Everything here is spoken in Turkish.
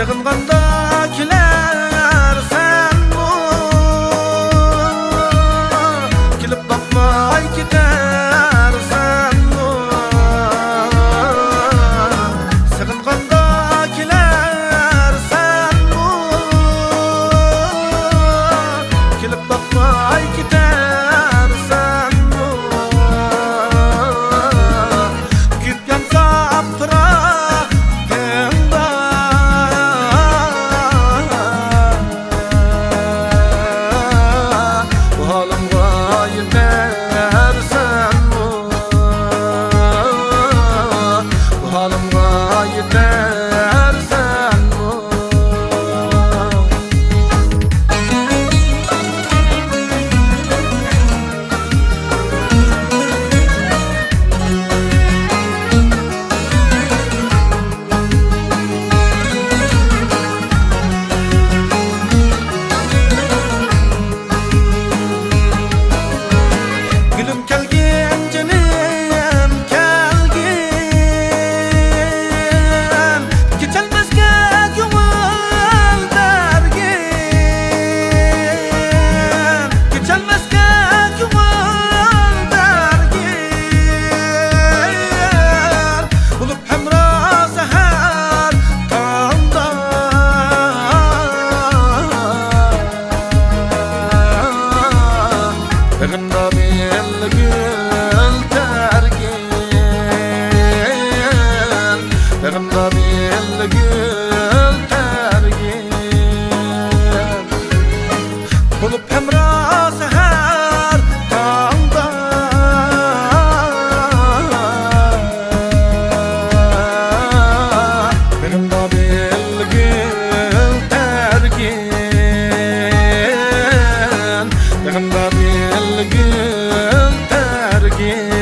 Sığınganda kilersen bu, kilip bakmay gidersen bu. Sığınganda kilersen bu, kilip bakmay gidersen bu. Küp yansa aptıra Gülüm kelgin canım kelgin, geçilmezge yuvul dergin, geçilmezge yuvul dergin. Bulup hemra seher tağımda, Begimda bir gül tergin, Begimda bir gül tergin. Bulup hemra seher tağımda, Begimda bir gül tergin, Begimda bir gül tergin.